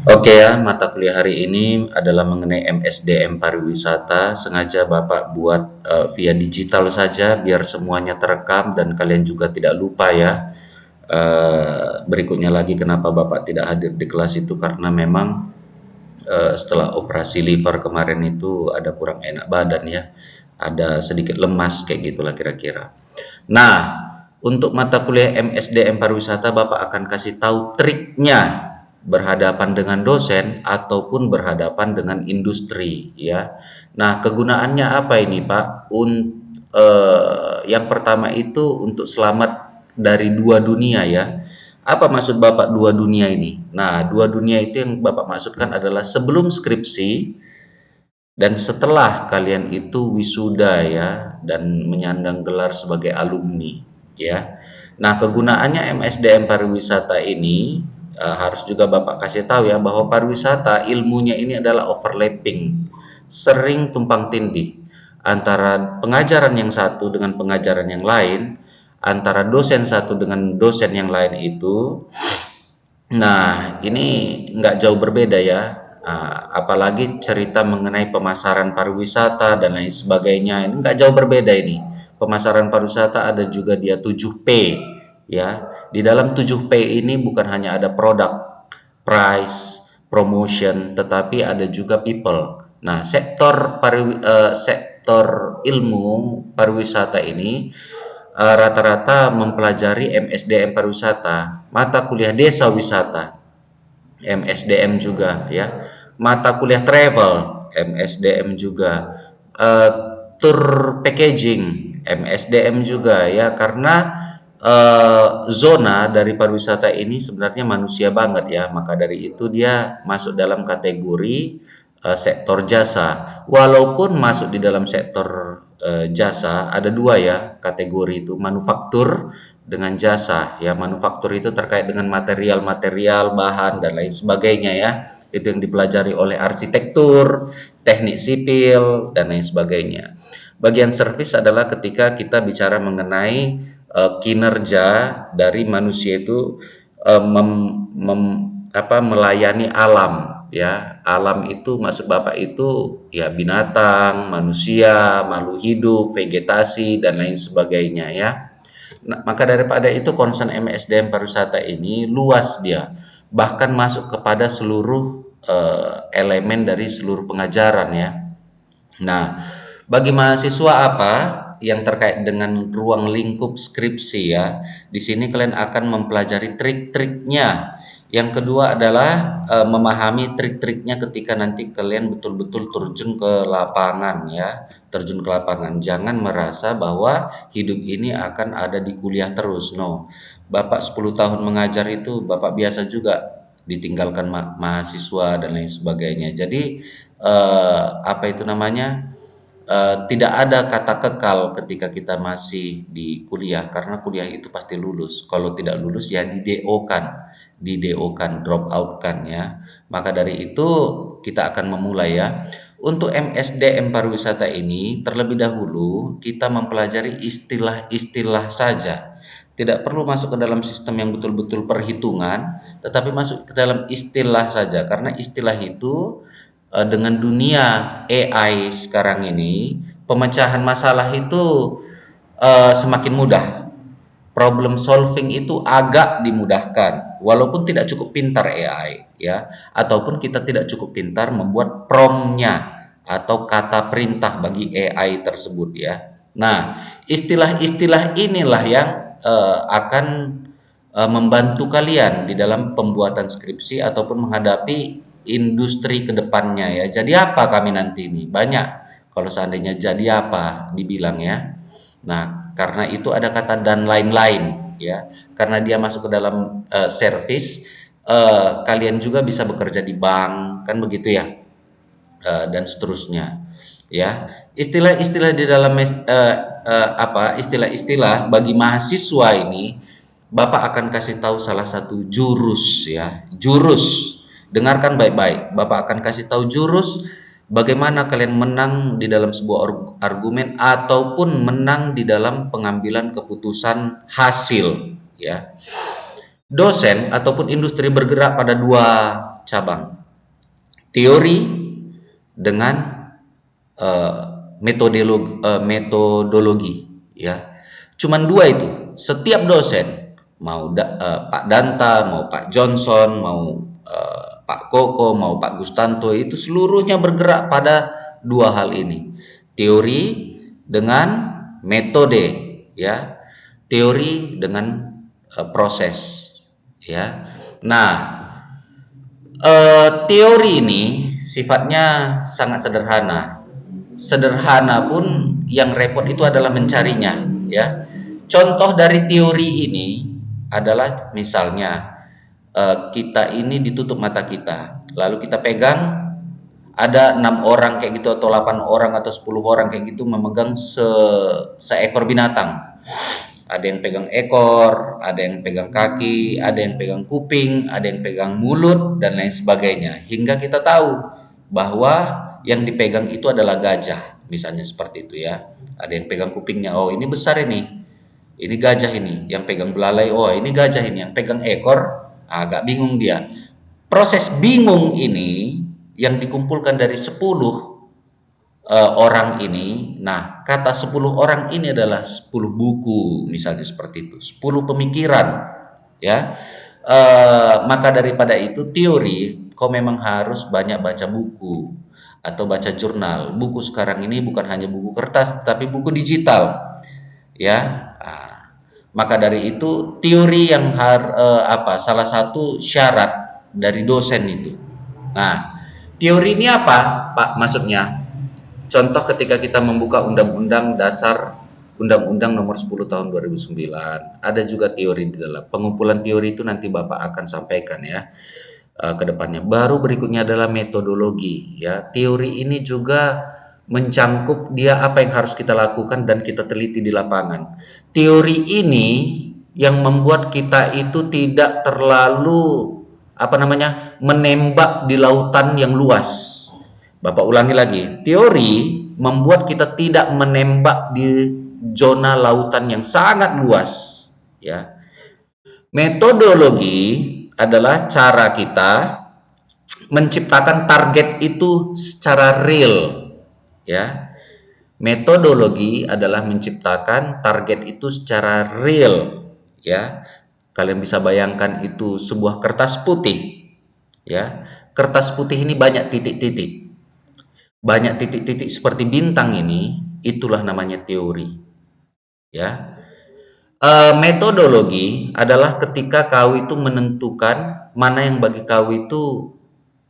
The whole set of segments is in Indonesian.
Oke ya, mata kuliah hari ini adalah mengenai MSDM pariwisata. Sengaja Bapak buat via digital saja biar semuanya terekam dan kalian juga tidak lupa ya. Berikutnya lagi kenapa Bapak tidak hadir di kelas itu karena memang setelah operasi liver kemarin itu ada kurang enak badan ya. Ada sedikit lemas kayak gitulah kira-kira. Nah, untuk mata kuliah MSDM pariwisata Bapak akan kasih tahu triknya berhadapan dengan dosen ataupun berhadapan dengan industri ya. Nah, kegunaannya apa ini, Pak? Yang pertama itu untuk selamat dari dua dunia ya. Apa maksud Bapak dua dunia ini? Nah, dua dunia itu yang Bapak maksudkan adalah sebelum skripsi dan setelah kalian itu wisuda ya dan menyandang gelar sebagai alumni ya. Nah, kegunaannya MSDM pariwisata ini harus juga Bapak kasih tahu ya bahwa pariwisata ilmunya ini adalah overlapping, sering tumpang tindih antara pengajaran yang satu dengan pengajaran yang lain, antara dosen satu dengan dosen yang lain itu. Nah, ini nggak jauh berbeda ya. Apalagi cerita mengenai pemasaran pariwisata dan lain sebagainya. Ini nggak jauh berbeda ini. Pemasaran pariwisata ada juga dia 7P ya. Di dalam 7P ini bukan hanya ada produk, price, promotion, tetapi ada juga people. Nah, sektor ilmu pariwisata ini rata-rata mempelajari MSDM pariwisata, mata kuliah desa wisata, MSDM juga ya, mata kuliah travel, MSDM juga, eh, tour packaging, MSDM juga ya, karena zona dari pariwisata ini sebenarnya manusia banget ya, maka dari itu dia masuk dalam kategori sektor jasa. Walaupun masuk di dalam sektor jasa ada dua ya kategori itu, manufaktur dengan jasa ya. Manufaktur itu terkait dengan material-material, bahan dan lain sebagainya ya. Itu yang dipelajari oleh arsitektur, teknik sipil dan lain sebagainya. Bagian servis adalah ketika kita bicara mengenai kinerja dari manusia itu melayani alam ya. Alam itu maksud Bapak itu ya binatang, manusia, makhluk hidup, vegetasi dan lain sebagainya ya. Nah, maka daripada itu concern MSDM pariwisata ini luas dia, bahkan masuk kepada seluruh elemen dari seluruh pengajaran ya. Nah, bagi mahasiswa apa yang terkait dengan ruang lingkup skripsi ya, di sini kalian akan mempelajari trik-triknya. Yang kedua adalah memahami trik-triknya ketika nanti kalian betul-betul terjun ke lapangan ya, terjun ke lapangan. Jangan merasa bahwa hidup ini akan ada di kuliah terus. No. Bapak 10 tahun mengajar itu Bapak biasa juga ditinggalkan mahasiswa dan lain sebagainya. Jadi apa itu namanya? Tidak ada kata kekal ketika kita masih di kuliah karena kuliah itu pasti lulus. Kalau tidak lulus ya di DO kan, drop out kan ya. Maka dari itu kita akan memulai ya. Untuk MSDM pariwisata ini terlebih dahulu kita mempelajari istilah-istilah saja. Tidak perlu masuk ke dalam sistem yang betul-betul perhitungan, tetapi masuk ke dalam istilah saja karena istilah itu dengan dunia AI sekarang ini, pemecahan masalah itu semakin mudah. Problem solving itu agak dimudahkan, walaupun tidak cukup pintar AI ya, ataupun kita tidak cukup pintar membuat promptnya atau kata perintah bagi AI tersebut ya. Nah, istilah-istilah inilah yang akan membantu kalian di dalam pembuatan skripsi ataupun menghadapi industri kedepannya ya. Jadi apa kami nanti ini? Banyak kalau seandainya jadi apa dibilang ya. Nah, karena itu ada kata dan lain-lain ya. Karena dia masuk ke dalam service, kalian juga bisa bekerja di bank kan begitu ya. Dan seterusnya ya. Istilah-istilah di dalam istilah-istilah bagi mahasiswa ini Bapak akan kasih tahu salah satu jurus ya, jurus. Dengarkan baik-baik. Bapak akan kasih tahu jurus bagaimana kalian menang di dalam sebuah argumen ataupun menang di dalam pengambilan keputusan hasil ya. Dosen ataupun industri bergerak pada dua cabang. Teori dengan eh, metodologi, ya. Cuman dua itu. Setiap dosen, mau Pak Danta, mau Pak Johnson, mau Pak Koko, mau Pak Gustanto, itu seluruhnya bergerak pada dua hal ini. Teori dengan metode, ya. Teori dengan proses, ya. Nah, teori ini sifatnya sangat sederhana. Sederhana pun yang repot itu adalah mencarinya, ya. Contoh dari teori ini adalah misalnya kita ini ditutup mata kita, lalu kita pegang, ada 6 orang kayak gitu atau 8 orang atau 10 orang kayak gitu memegang seekor binatang. Ada yang pegang ekor, ada yang pegang kaki, ada yang pegang kuping, ada yang pegang mulut, dan lain sebagainya. Hingga kita tahu bahwa yang dipegang itu adalah gajah, misalnya seperti itu, ya. Ada yang pegang kupingnya, oh ini besar ini gajah ini. Yang pegang belalai, oh ini gajah ini. Yang pegang ekor, agak bingung dia. Proses bingung ini yang dikumpulkan dari 10 orang ini. Nah, kata 10 orang ini adalah 10 buku, misalnya seperti itu. 10 pemikiran, ya. Maka daripada itu teori, kau memang harus banyak baca buku atau baca jurnal. Buku sekarang ini bukan hanya buku kertas, tapi buku digital, ya. Maka dari itu teori yang salah satu syarat dari dosen itu. Nah, teori ini apa, Pak, maksudnya? Contoh ketika kita membuka Undang-Undang Dasar, Undang-Undang Nomor 10 Tahun 2009, ada juga teori di dalam. Pengumpulan teori itu nanti Bapak akan sampaikan, ya, ke depannya. Baru berikutnya adalah metodologi, ya. Teori ini juga mencangkup dia apa yang harus kita lakukan dan kita teliti di lapangan. Teori ini yang membuat kita itu tidak terlalu menembak di lautan yang luas. Bapak ulangi lagi, teori membuat kita tidak menembak di zona lautan yang sangat luas, ya. Metodologi adalah cara kita menciptakan target itu secara real, ya. Metodologi adalah menciptakan target itu secara real, ya. Kalian bisa bayangkan itu sebuah kertas putih, ya. Kertas putih ini banyak titik-titik. Banyak titik-titik seperti bintang ini, itulah namanya teori, ya. Metodologi adalah ketika kau itu menentukan mana yang bagi kau itu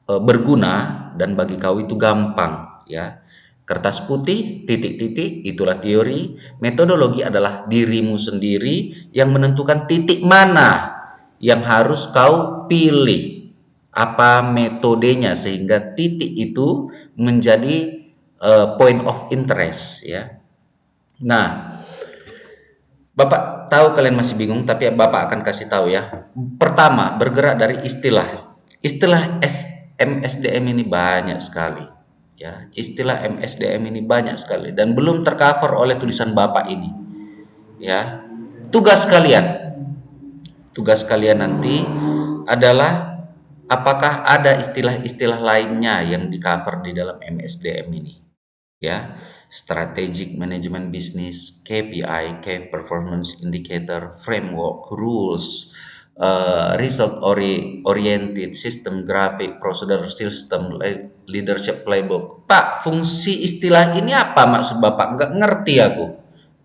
berguna dan bagi kau itu gampang, ya. Kertas putih, titik-titik, itulah teori. Metodologi adalah dirimu sendiri yang menentukan titik mana yang harus kau pilih, apa metodenya, sehingga titik itu menjadi point of interest, ya. Nah, Bapak tahu kalian masih bingung, tapi Bapak akan kasih tahu, ya. Pertama, bergerak dari istilah. Istilah MSDM ini banyak sekali, ya. Istilah MSDM ini banyak sekali dan belum tercover oleh tulisan Bapak ini, ya. Tugas kalian nanti adalah apakah ada istilah-istilah lainnya yang di-cover di dalam MSDM ini, ya. Strategic Management Business, KPI, Key Performance Indicator, Framework, Rules, Result Oriented, System Graphic, Procedure System, Leadership Playbook. Pak, fungsi istilah ini apa maksud Bapak? Nggak ngerti aku.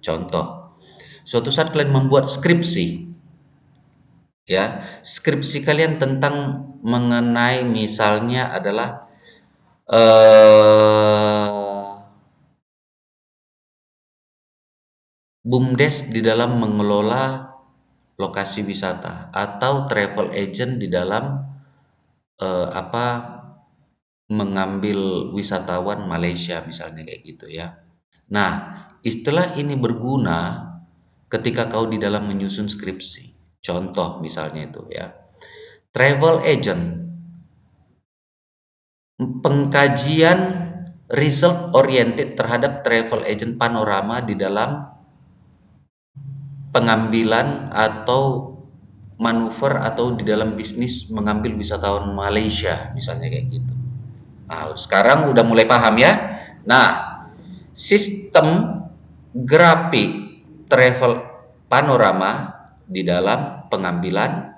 Contoh, suatu saat kalian membuat skripsi, ya, skripsi kalian tentang mengenai misalnya adalah BUMDes di dalam mengelola lokasi wisata atau travel agent di dalam eh, apa mengambil wisatawan Malaysia, misalnya kayak gitu, ya. Nah, istilah ini berguna ketika kau di dalam menyusun skripsi. Contoh misalnya itu, ya. Travel agent, pengkajian result oriented terhadap travel agent panorama di dalam pengambilan atau manuver atau di dalam bisnis mengambil wisatawan Malaysia misalnya kayak gitu. Nah, sekarang udah mulai paham ya. Nah, sistem grafik travel panorama di dalam pengambilan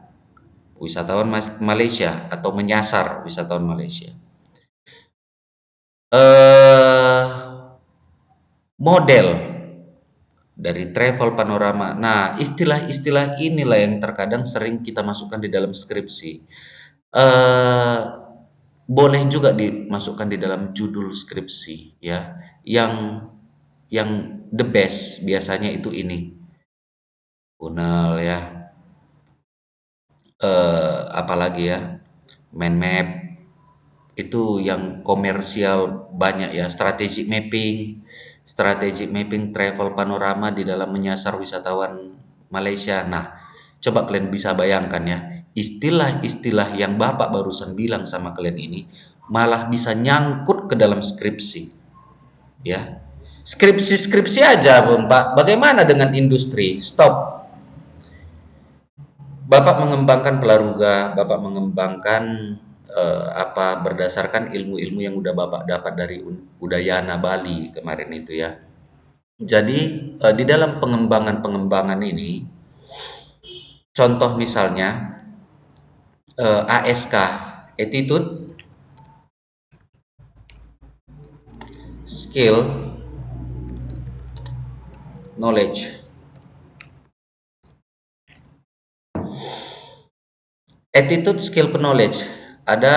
wisatawan Malaysia atau menyasar wisatawan Malaysia. Eh model dari travel panorama. Nah, istilah-istilah inilah yang terkadang sering kita masukkan di dalam skripsi. Eh boleh juga dimasukkan di dalam judul skripsi ya. Yang the best biasanya itu ini. Funnel ya. Apalagi ya? Mind map itu yang komersial banyak ya, strategic mapping travel panorama di dalam menyasar wisatawan Malaysia. Nah, coba kalian bisa bayangkan ya, istilah-istilah yang Bapak barusan bilang sama kalian ini malah bisa nyangkut ke dalam skripsi, ya. Skripsi-skripsi aja, Pak. Bagaimana dengan industri? Stop. Bapak mengembangkan Pelaruga, Bapak mengembangkan apa berdasarkan ilmu-ilmu yang udah Bapak dapat dari Udayana Bali kemarin itu ya. Jadi di dalam pengembangan-pengembangan ini, contoh misalnya ASK, attitude, skill, knowledge. Attitude, skill, knowledge. Ada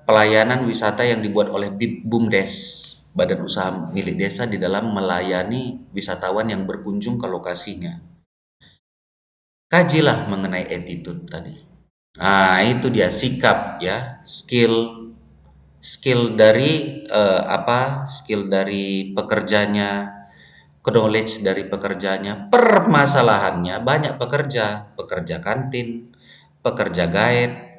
pelayanan wisata yang dibuat oleh BUMDes, Badan Usaha Milik Desa, di dalam melayani wisatawan yang berkunjung ke lokasinya. Kajilah mengenai attitude tadi. Nah, itu dia sikap ya, skill dari apa? Skill dari pekerjanya, knowledge dari pekerjanya. Permasalahannya banyak pekerja kantin, pekerja guide,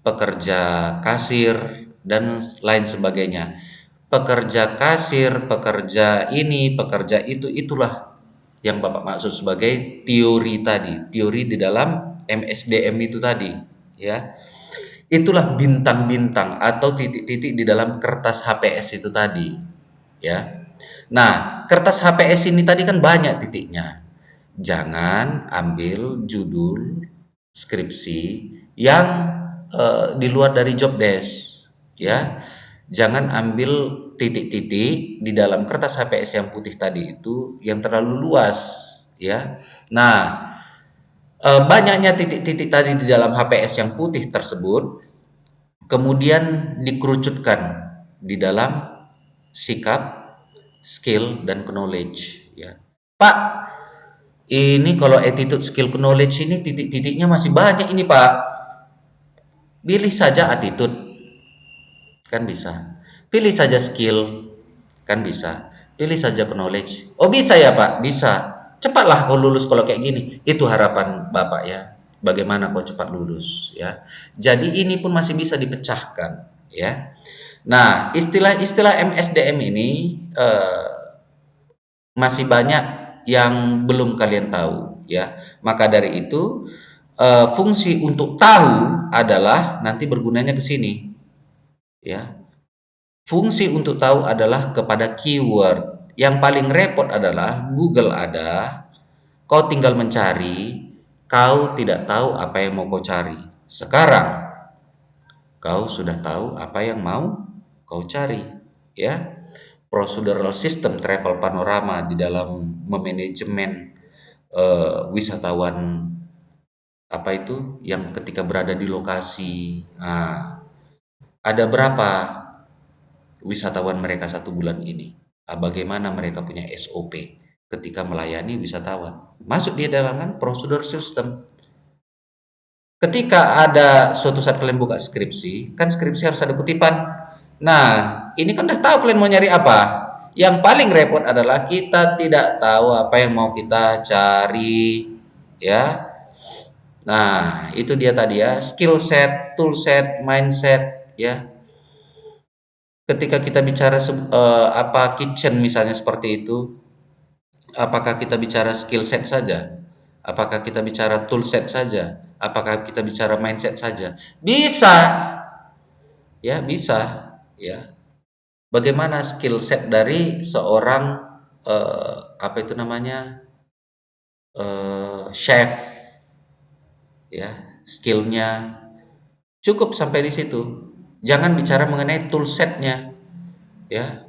pekerja kasir, dan lain sebagainya. Pekerja kasir, pekerja ini, pekerja itu, itulah yang Bapak maksud sebagai teori tadi, teori di dalam MSDM itu tadi, ya. Itulah bintang-bintang atau titik-titik di dalam kertas HPS itu tadi, ya. Nah, kertas HPS ini tadi kan banyak titiknya. Jangan ambil judul skripsi yang di luar dari job desk, ya. Jangan ambil titik-titik di dalam kertas HPS yang putih tadi itu yang terlalu luas, ya. Nah, banyaknya titik-titik tadi di dalam HPS yang putih tersebut kemudian dikerucutkan di dalam sikap, skill, dan knowledge, ya. Pak, ini kalau attitude, skill, knowledge ini titik-titiknya masih banyak ini, Pak. Pilih saja attitude, kan bisa. Pilih saja skill, kan bisa. Pilih saja knowledge. Oh, bisa ya, Pak? Bisa. Cepatlah kau lulus kalau kayak gini. Itu harapan Bapak ya. Bagaimana kau cepat lulus ya. Jadi ini pun masih bisa dipecahkan ya. Nah, istilah-istilah MSDM ini masih banyak yang belum kalian tahu ya. Maka dari itu fungsi untuk tahu adalah nanti bergunanya ke sini ya. Fungsi untuk tahu adalah kepada keyword. Yang paling repot adalah Google ada, kau tinggal mencari, kau tidak tahu apa yang mau kau cari. Sekarang kau sudah tahu apa yang mau kau cari ya. Procedural system travel panorama di dalam memanajemen wisatawan apa itu yang ketika berada di lokasi. Nah, ada berapa wisatawan mereka 1 bulan ini? Bagaimana mereka punya SOP ketika melayani wisatawan? Masuk di dalam kan prosedur system. Ketika ada suatu saat kalian buka skripsi, kan skripsi harus ada kutipan. Nah, ini kan udah tahu kalian mau nyari apa. Yang paling repot adalah kita tidak tahu apa yang mau kita cari, ya. Nah, itu dia tadi ya, skill set, tool set, mindset, ya. Ketika kita bicara apa kitchen misalnya seperti itu, apakah kita bicara skill set saja? Apakah kita bicara toolset saja? Apakah kita bicara mindset saja? Bisa, ya bisa, ya. Bagaimana skill set dari seorang apa itu namanya chef, ya, skillnya cukup sampai di situ. Jangan bicara mengenai toolsetnya, ya.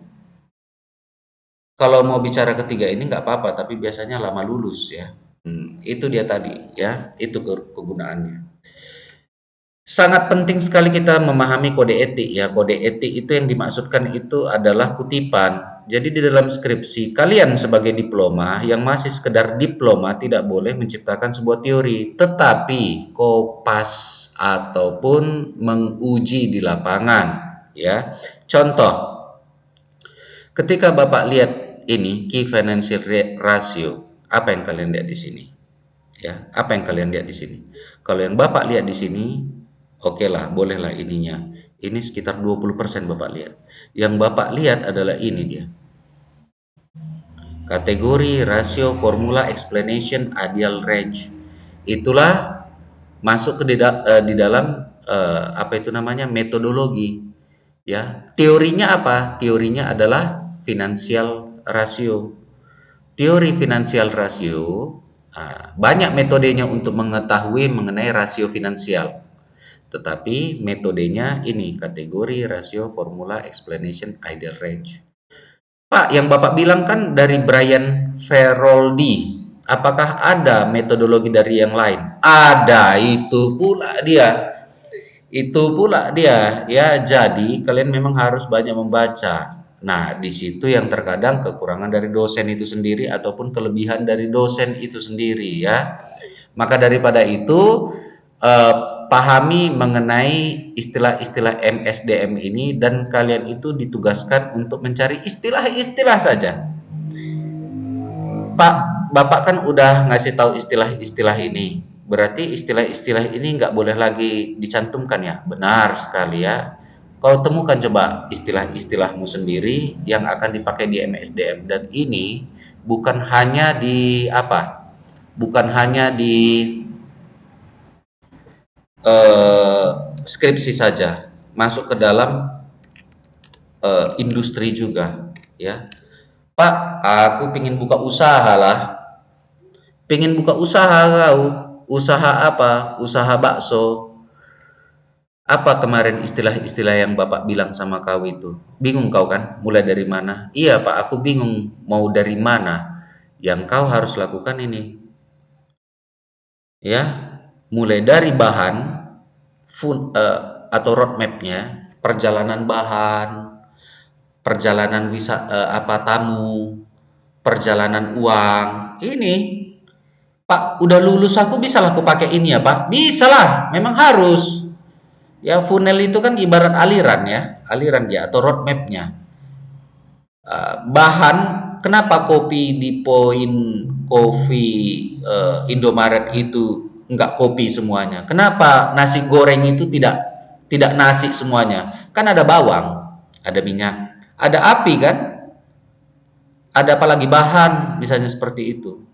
Kalau mau bicara ketiga ini nggak apa-apa, tapi biasanya lama lulus ya. Itu dia tadi ya, itu kegunaannya. Sangat penting sekali kita memahami kode etik ya. Kode etik itu yang dimaksudkan itu adalah kutipan. Jadi di dalam skripsi kalian sebagai diploma yang masih sekedar diploma tidak boleh menciptakan sebuah teori, tetapi kopas ataupun menguji di lapangan ya. Contoh, ketika Bapak lihat ini key financial ratio, apa yang kalian lihat di sini? Ya, apa yang kalian lihat di sini? Kalau yang Bapak lihat di sini, oke lah, bolehlah ininya. Ini sekitar 20% Bapak lihat. Yang Bapak lihat adalah ini dia. Kategori, rasio, formula, explanation, ideal range. Itulah masuk ke di dalam apa itu namanya metodologi. Ya, teorinya apa? Teorinya adalah financial ratio. Teori finansial rasio, banyak metodenya untuk mengetahui mengenai rasio finansial. Tetapi metodenya ini kategori, rasio, formula, explanation, ideal range. Pak, yang Bapak bilang kan dari Brian Feroldi. Apakah ada metodologi dari yang lain? Ada, itu pula dia. Itu pula dia, ya. Jadi kalian memang harus banyak membaca. Nah, di situ yang terkadang kekurangan dari dosen itu sendiri ataupun kelebihan dari dosen itu sendiri ya. Maka daripada itu eh, pahami mengenai istilah-istilah MSDM ini dan kalian itu ditugaskan untuk mencari istilah-istilah saja. Pak, Bapak kan udah ngasih tahu istilah-istilah ini. Berarti istilah-istilah ini nggak boleh lagi dicantumkan ya? Benar sekali ya. Kau temukan coba istilah-istilahmu sendiri yang akan dipakai di MSDM dan ini bukan hanya di apa? Bukan hanya di eh, skripsi saja, masuk ke dalam industri juga ya. Pak, aku pingin buka usaha lah. Pengen buka usaha kau. Usaha apa? Usaha bakso. Apa kemarin istilah-istilah yang Bapak bilang sama kau itu? Bingung kau kan? Mulai dari mana? Iya Pak, aku bingung mau dari mana. Yang kau harus lakukan ini. Ya, mulai dari bahan, atau roadmapnya, perjalanan bahan, perjalanan apa tamu, perjalanan uang. Ini Pak, udah lulus aku bisa lah aku pakai ini ya Pak? Bisa lah, memang harus. Ya funnel itu kan ibarat aliran ya, aliran dia atau roadmapnya. Bahan, kenapa kopi di poin coffee Indomaret itu enggak kopi semuanya? Kenapa nasi goreng itu tidak nasi semuanya? Kan ada bawang, ada minyak, ada api kan? Ada apalagi bahan misalnya seperti itu.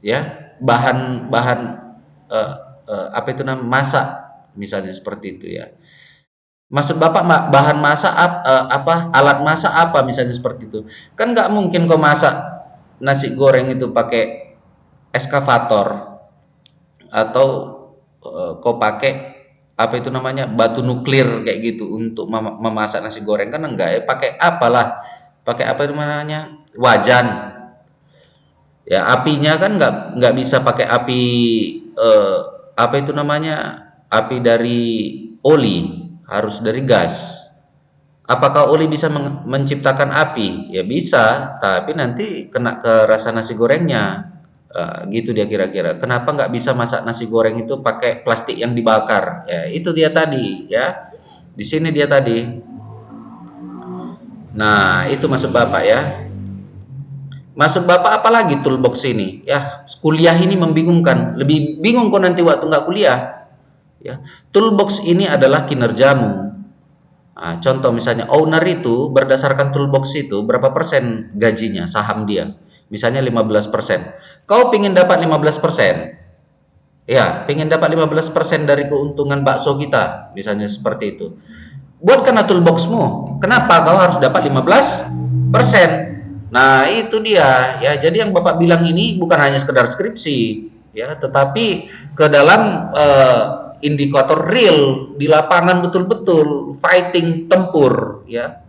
Ya, bahan-bahan apa itu namanya masak misalnya seperti itu ya. Maksud Bapak bahan masak apa alat masak apa misalnya seperti itu. Kan nggak mungkin kau masak nasi goreng itu pakai eskavator atau kau pakai apa itu namanya batu nuklir kayak gitu untuk memasak nasi goreng kan enggak ya pakai apalah pakai apa itu namanya wajan ya apinya kan nggak bisa pakai api eh, apa itu namanya api dari oli harus dari gas. Apakah oli bisa menciptakan api? Ya bisa, tapi nanti kena ke rasa nasi gorengnya. Gitu dia kira-kira. Kenapa nggak bisa masak nasi goreng itu pakai plastik yang dibakar? Ya itu dia tadi ya. Di sini dia tadi. Nah itu maksud Bapak ya. Maksud Bapak apalagi toolbox ini? Ya, kuliah ini membingungkan. Lebih bingung kok nanti waktu nggak kuliah. Ya, toolbox ini adalah kinerjamu. Nah, contoh misalnya owner itu berdasarkan toolbox itu berapa persen gajinya, saham dia. Misalnya 15%. Kau pingin dapat 15%. Ya, pengen dapat 15% dari keuntungan bakso kita, misalnya seperti itu. Buatkanlah toolboxmu. Kenapa kau harus dapat 15%? Nah, itu dia ya. Jadi yang Bapak bilang ini bukan hanya sekedar skripsi ya, tetapi ke dalam indikator real di lapangan betul-betul fighting tempur ya.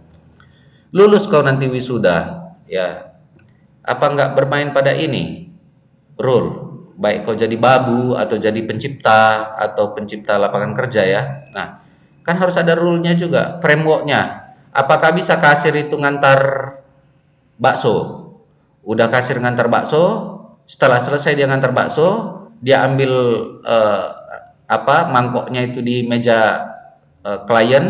Lulus kau nanti wisuda ya. Apa enggak bermain pada ini? Rule. Baik kau jadi babu atau jadi pencipta atau pencipta lapangan kerja ya. Nah, kan harus ada rule-nya juga, framework-nya. Apakah bisa kasir itu ngantar bakso? Udah kasir ngantar bakso, setelah selesai dia ngantar bakso, dia ambil eh, mangkoknya itu di meja klien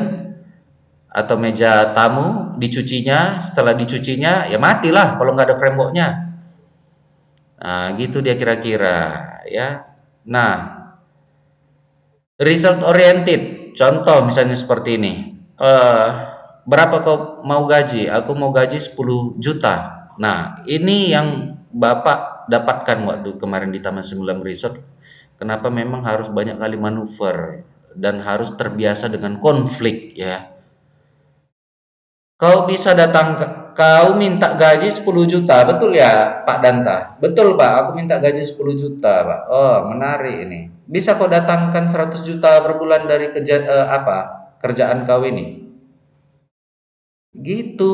atau meja tamu, dicucinya, setelah dicucinya ya matilah kalau nggak ada framework-nya. Nah, gitu dia kira-kira ya. Nah, result oriented. Contoh misalnya seperti ini. Eh, berapa kau mau gaji? Aku mau gaji 10 juta. Nah, ini yang Bapak dapatkan waktu kemarin di Taman Sembilan Resort. Kenapa memang harus banyak kali manuver dan harus terbiasa dengan konflik ya. Kau bisa datang kau minta gaji 10 juta, betul ya Pak Danta? Betul Pak, aku minta gaji 10 juta Pak. Oh menarik ini. Bisa kau datangkan 100 juta per bulan dari kerjaan kau ini? Gitu,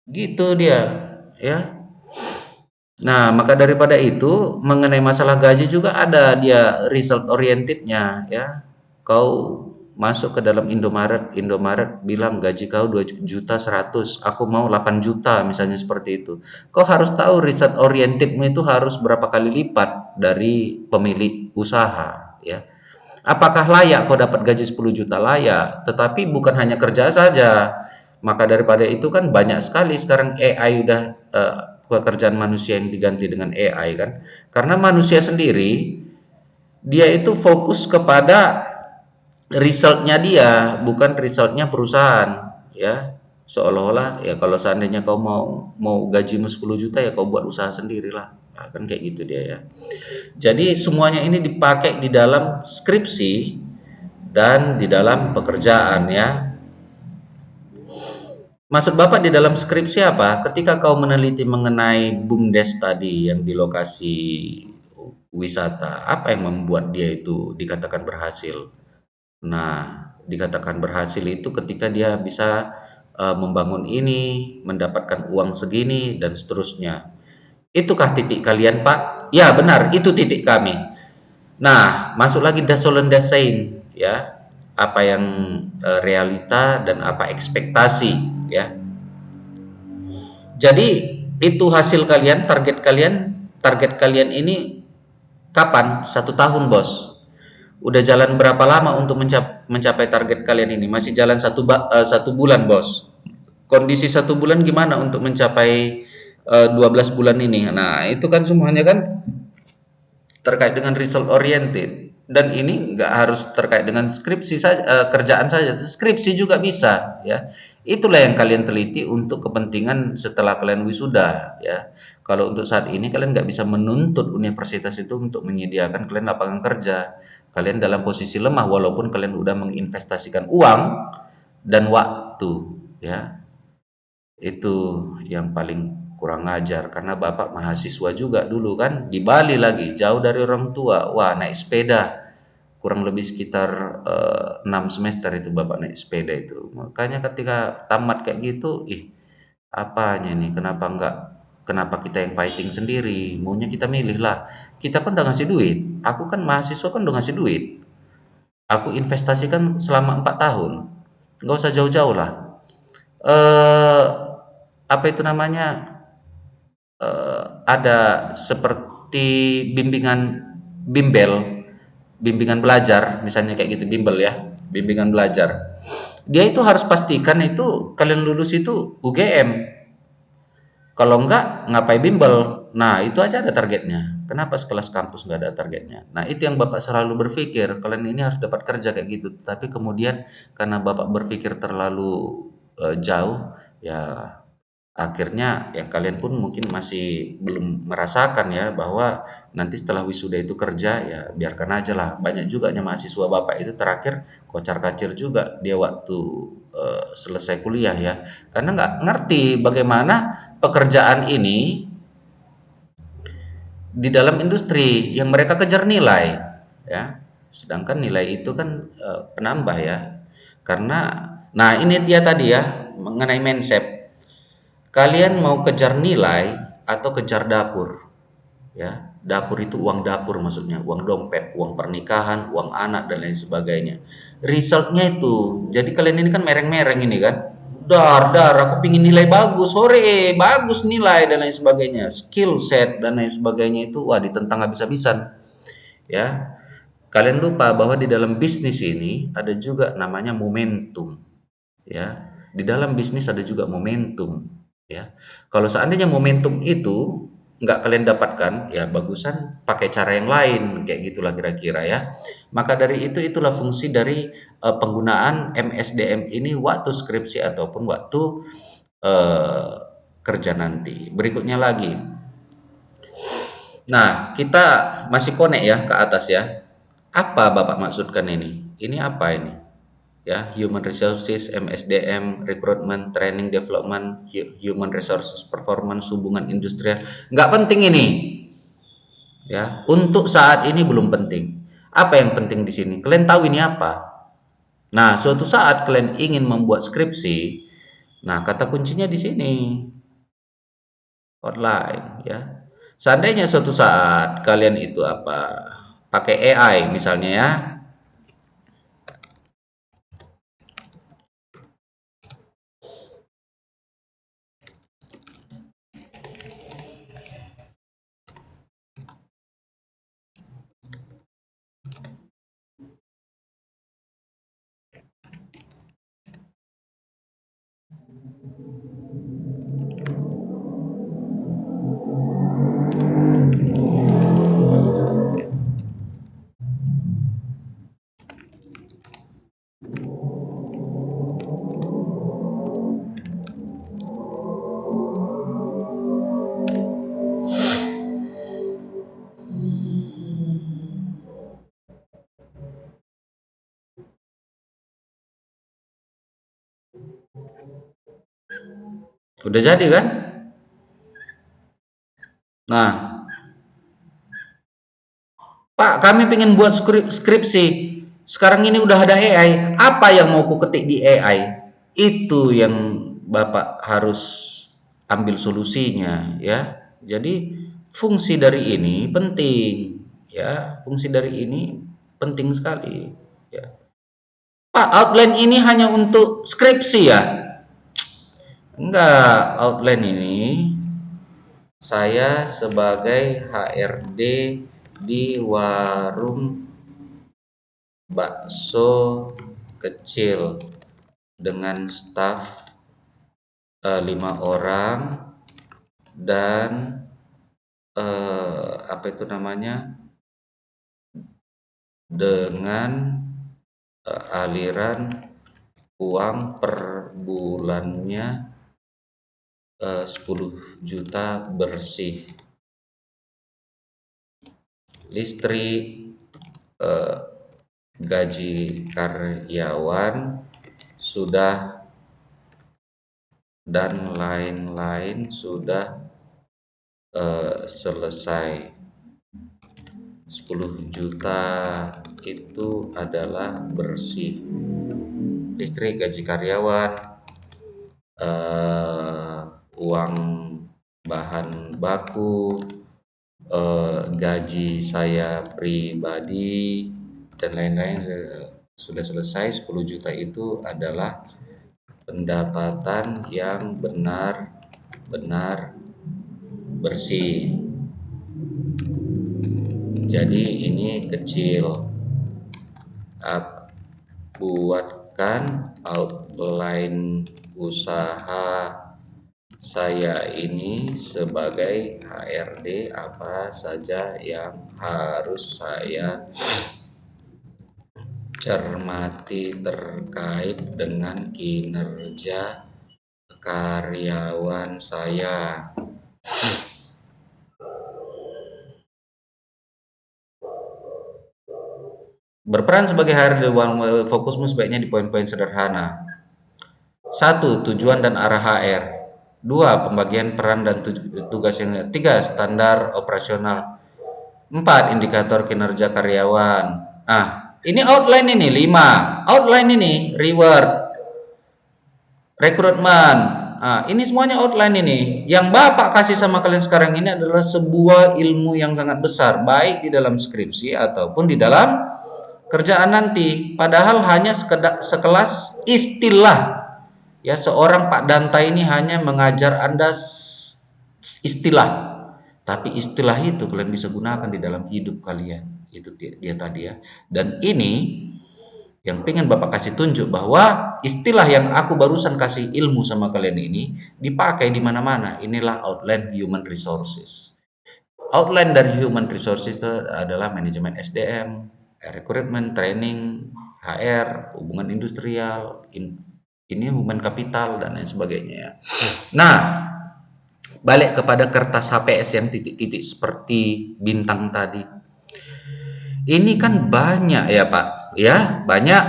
gitu dia ya. Nah maka daripada itu mengenai masalah gaji juga ada dia result orientednya ya. Kau masuk ke dalam Indomaret, Indomaret bilang gaji kau 2.100.000, aku mau 8 juta misalnya seperti itu. Kau harus tahu riset orientedmu itu harus berapa kali lipat dari pemilik usaha ya. Apakah layak kau dapat gaji 10 juta? Layak, tetapi bukan hanya kerja saja. Maka daripada itu kan banyak sekali sekarang AI udah pekerjaan manusia yang diganti dengan AI kan. Karena manusia sendiri dia itu fokus kepada resultnya dia, bukan resultnya perusahaan, ya. Seolah-olah ya kalau seandainya kau mau mau gajimu 10 juta ya kau buat usaha sendirilah. Nah, kan kayak gitu dia ya. Jadi semuanya ini dipakai di dalam skripsi dan di dalam pekerjaan ya. Maksud Bapak di dalam skripsi apa? Ketika kau meneliti mengenai BUMDes tadi yang di lokasi wisata, apa yang membuat dia itu dikatakan berhasil? Nah, dikatakan berhasil itu ketika dia bisa membangun ini, mendapatkan uang segini dan seterusnya. Itukah titik kalian, Pak? Ya, benar, itu titik kami. Nah, masuk lagi Dasolen Dasein ya. Apa yang realita dan apa ekspektasi ya. Jadi itu hasil kalian, target kalian ini kapan? 1 tahun, Bos. Udah jalan berapa lama untuk mencapai target kalian ini? Masih jalan 1 bulan, Bos. Kondisi 1 bulan gimana untuk mencapai 12 bulan ini? Nah, itu kan semuanya kan terkait dengan result oriented dan ini nggak harus terkait dengan skripsi saja, kerjaan saja, skripsi juga bisa ya. Itulah yang kalian teliti untuk kepentingan setelah kalian wisuda ya. Kalau untuk saat ini kalian nggak bisa menuntut universitas itu untuk menyediakan kalian lapangan kerja. Kalian dalam posisi lemah walaupun kalian udah menginvestasikan uang dan waktu ya. Itu yang paling kurang ajar karena Bapak mahasiswa juga dulu kan di Bali lagi, jauh dari orang tua. Wah, naik sepeda kurang lebih sekitar 6 semester itu Bapak naik sepeda itu. Makanya ketika tamat kayak gitu, ih, apanya nih? Kenapa kita yang fighting sendiri? Maunya kita milih lah. Kita kan udah ngasih duit. Aku kan mahasiswa kan udah ngasih duit. Aku investasikan selama 4 tahun. Nggak usah jauh-jauh lah. Eh apa itu namanya? Ada seperti bimbel, bimbingan belajar, misalnya kayak gitu bimbel ya, bimbingan belajar. Dia itu harus pastikan itu kalian lulus itu UGM. Kalau enggak, ngapain bimbel? Nah, itu aja ada targetnya. Kenapa sekelas kampus nggak ada targetnya? Nah, itu yang Bapak selalu berpikir, kalian ini harus dapat kerja kayak gitu. Tapi kemudian karena Bapak berpikir terlalu jauh, ya Akhirnya ya kalian pun mungkin masih belum merasakan ya bahwa nanti setelah wisuda itu kerja ya biarkan aja lah. Banyak juga mahasiswa Bapak itu terakhir kocar-kacir juga dia waktu selesai kuliah ya. Karena nggak ngerti bagaimana pekerjaan ini di dalam industri yang mereka kejar nilai ya. Sedangkan nilai itu kan penambah ya. Karena nah ini dia tadi ya mengenai mindset. Kalian mau kejar nilai atau kejar dapur? Ya, dapur itu uang dapur maksudnya, uang dompet, uang pernikahan, uang anak dan lain sebagainya. Resultnya itu, jadi kalian ini kan mereng-mereng ini kan, dar, aku pingin nilai bagus, sore bagus nilai dan lain sebagainya, skill set dan lain sebagainya itu, wah ditentang habis-habisan, ya. Kalian lupa bahwa di dalam bisnis ini ada juga namanya momentum, ya. Di dalam bisnis ada juga momentum, ya. Kalau seandainya momentum itu nggak kalian dapatkan, ya bagusan pakai cara yang lain, kayak gitulah kira-kira ya. Maka dari itu itulah fungsi dari penggunaan MSDM ini waktu skripsi ataupun waktu eh, kerja nanti. Berikutnya lagi. Nah, kita masih connect ya ke atas ya. Apa Bapak maksudkan ini? Ini apa ini? Ya, human resources, MSDM, recruitment, training, development, human resources, performance, hubungan industrial. Nggak penting ini, ya. Untuk saat ini belum penting. Apa yang penting di sini? Kalian tahu ini apa? Nah, suatu saat kalian ingin membuat skripsi, nah kata kuncinya di sini, online, ya. Seandainya suatu saat kalian itu apa? Pakai AI misalnya ya. Udah jadi kan? Nah, Pak, kami pengen buat skripsi. Sekarang ini udah ada AI. Apa yang mau ku ketik di AI? Itu yang Bapak harus ambil solusinya, ya. Jadi fungsi dari ini penting, ya. Fungsi dari ini penting sekali, ya. Pak, outline ini hanya untuk skripsi ya? Enggak, outline ini saya sebagai HRD di warung bakso kecil dengan staf 5 orang dan apa itu namanya dengan aliran uang per bulannya 10 juta bersih. Listrik, eh, gaji karyawan sudah dan lain-lain sudah selesai. 10 juta itu adalah bersih. Listrik, gaji karyawan, eh, uang bahan baku, gaji saya pribadi dan lain-lain sudah selesai. 10 juta itu adalah pendapatan yang benar-benar bersih. Jadi ini kecil. Buatkan outline usaha saya ini sebagai HRD, apa saja yang harus saya cermati terkait dengan kinerja karyawan saya. Berperan sebagai HRD, fokusmu sebaiknya di poin-poin sederhana. 1. Tujuan dan arah HR. 2. Pembagian peran dan tugas yang 3. Standar operasional. 4. Indikator kinerja karyawan. Nah, ini outline ini 5. Outline ini reward, rekrutmen. Nah, ini semuanya outline ini. Yang Bapak kasih sama kalian sekarang ini adalah sebuah ilmu yang sangat besar, baik di dalam skripsi ataupun di dalam kerjaan nanti. Padahal hanya sekelas istilah. Ya, seorang Pak Danta ini hanya mengajar Anda istilah, tapi istilah itu kalian bisa gunakan di dalam hidup kalian. Itu dia tadi ya. Dan ini yang pengen Bapak kasih tunjuk bahwa istilah yang aku barusan kasih ilmu sama kalian ini dipakai di mana-mana. Inilah outline human resources. Outline dari human resources itu adalah manajemen SDM, recruitment, training, HR, hubungan industrial, ini human capital dan lain sebagainya ya. Nah, balik kepada kertas HPS yang titik-titik seperti bintang tadi. Ini kan banyak ya Pak, ya banyak.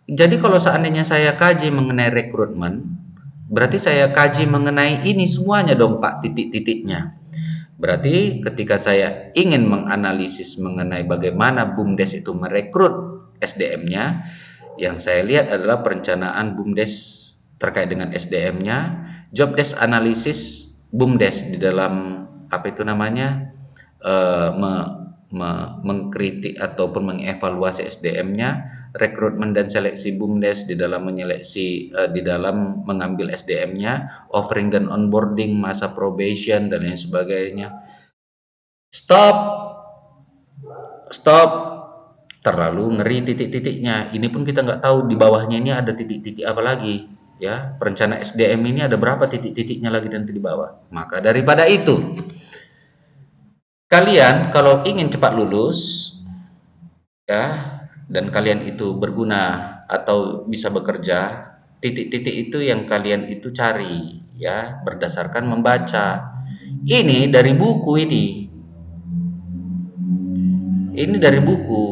Jadi kalau seandainya saya kaji mengenai rekrutmen, berarti saya kaji mengenai ini semuanya dong Pak, titik-titiknya. Berarti ketika saya ingin menganalisis mengenai bagaimana BUMDes itu merekrut SDM-nya, yang saya lihat adalah perencanaan BUMDes terkait dengan SDM-nya, job desk analisis BUMDes di dalam apa itu namanya, mengkritik ataupun mengevaluasi SDM-nya, rekrutmen dan seleksi BUMDes di dalam menyeleksi, di dalam mengambil SDM-nya, offering dan onboarding, masa probation dan lain sebagainya. Stop, stop, terlalu ngeri titik-titiknya. Ini pun kita nggak tahu di bawahnya ini ada titik-titik apa lagi. Ya, perencana SDM ini ada berapa titik-titiknya lagi nanti di bawah. Maka daripada itu, kalian kalau ingin cepat lulus ya, dan kalian itu berguna atau bisa bekerja, titik-titik itu yang kalian itu cari ya berdasarkan membaca. Ini dari buku ini. Ini dari buku.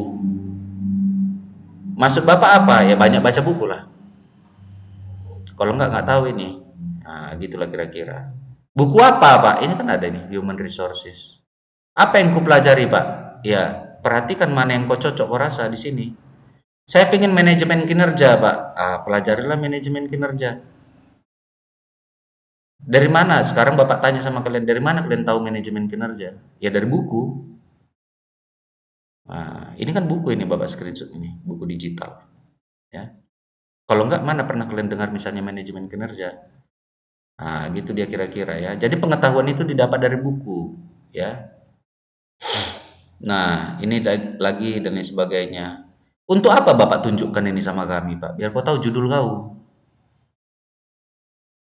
Maksud Bapak apa? Ya banyak baca buku lah. Kalau nggak tahu ini. Nah, gitulah kira-kira. Buku apa Pak? Ini kan ada nih, Human Resources. Apa yang kupelajari Pak? Ya, perhatikan mana yang kau cocok kau rasa di sini. Saya pengen manajemen kinerja Pak. Pelajarilah manajemen kinerja. Dari mana? Sekarang Bapak tanya sama kalian, dari mana kalian tahu manajemen kinerja? Ya dari buku. Nah, ini kan buku ini Bapak screenshot ini, buku digital. Ya. Kalau enggak, mana pernah kalian dengar misalnya manajemen kinerja? Nah, gitu dia kira-kira ya. Jadi pengetahuan itu didapat dari buku, ya. Nah, ini lagi dan lain sebagainya. Untuk apa Bapak tunjukkan ini sama kami, Pak? Biar kau tahu judul kau.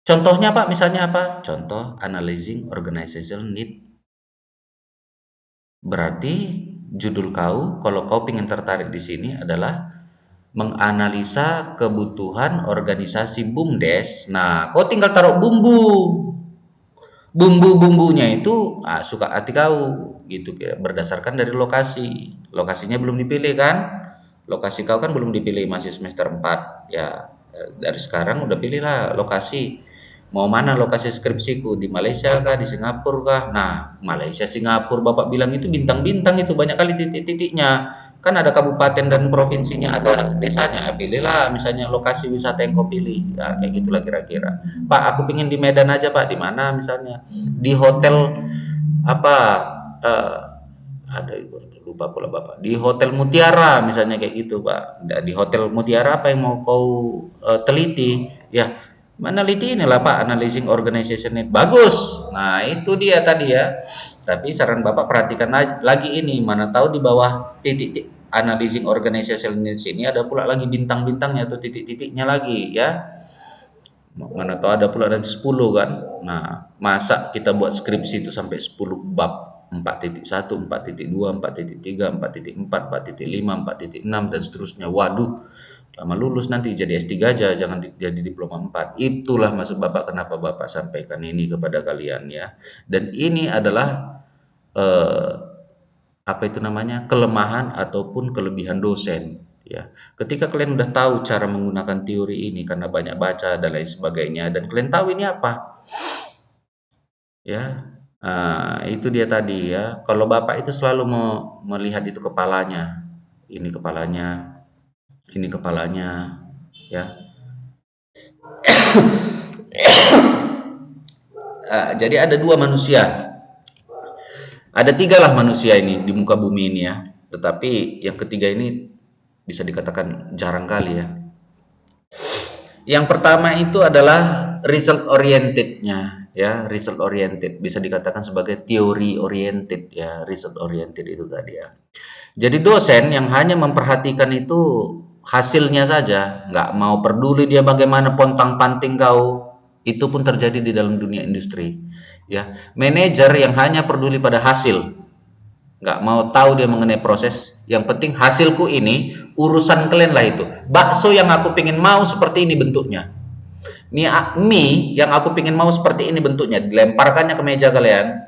Contohnya, Pak, misalnya apa? Contoh analyzing organizational need. Berarti judul kau, kalau kau ingin tertarik di sini adalah menganalisa kebutuhan organisasi BUMDes. Nah, kau tinggal taruh bumbu. Bumbu-bumbunya itu suka hati kau gitu berdasarkan dari lokasi. Lokasinya belum dipilih kan? Lokasi kau kan belum dipilih, masih semester 4. Ya, dari sekarang udah pilihlah lokasi. Mau mana lokasi skripsiku, di Malaysia kah, di Singapura kah? Nah, Malaysia, Singapura Bapak bilang itu bintang-bintang itu banyak kali titik-titiknya. Kan ada kabupaten dan provinsinya, ada desanya. Pilihlah misalnya lokasi wisata yang kau pilih. Ya, kayak gitulah kira-kira. Pak, aku pingin di Medan aja, Pak. Di mana misalnya? Di hotel apa? eh, ada lupa pula Bapak. Di Hotel Mutiara misalnya kayak gitu, Pak. Di Hotel Mutiara apa yang mau kau teliti? Ya, meneliti inilah Pak, analyzing organization need. Bagus. Nah, itu dia tadi ya. Tapi saran Bapak perhatikan lagi ini, mana tahu di bawah titik-titik analyzing organization needs ini ada pula lagi bintang-bintangnya atau titik-titiknya lagi ya. Mana tahu ada pula nanti 10 kan. Nah, masa kita buat skripsi itu sampai 10 bab, 4.1, 4.2, 4.3, 4.4, 4.5, 4.6 dan seterusnya. Waduh, lama lulus nanti jadi S3 aja, jangan jadi diploma 4. Itulah maksud Bapak kenapa Bapak sampaikan ini kepada kalian ya. Dan ini adalah eh, apa itu namanya, kelemahan ataupun kelebihan dosen ya. Ketika kalian udah tahu cara menggunakan teori ini karena banyak baca dan lain sebagainya, dan kalian tahu ini apa ya. Itu dia tadi ya. Kalau Bapak itu selalu melihat itu kepalanya, ini kepalanya, ini kepalanya ya. Jadi ada dua manusia, ada tiga lah manusia ini di muka bumi ini ya. Tetapi yang ketiga ini bisa dikatakan jarang kali ya. Yang pertama itu adalah result orientednya ya, result oriented bisa dikatakan sebagai teori oriented ya, result oriented itu tadi ya. Jadi dosen yang hanya memperhatikan itu hasilnya saja, nggak mau peduli dia bagaimana pontang-panting kau, itu pun terjadi di dalam dunia industri ya. Manajer yang hanya peduli pada hasil, nggak mau tahu dia mengenai proses, yang penting hasilku ini, urusan kalian lah itu. Bakso yang aku pengen mau seperti ini bentuknya, mie yang aku pengen mau seperti ini bentuknya, dilemparkannya ke meja kalian.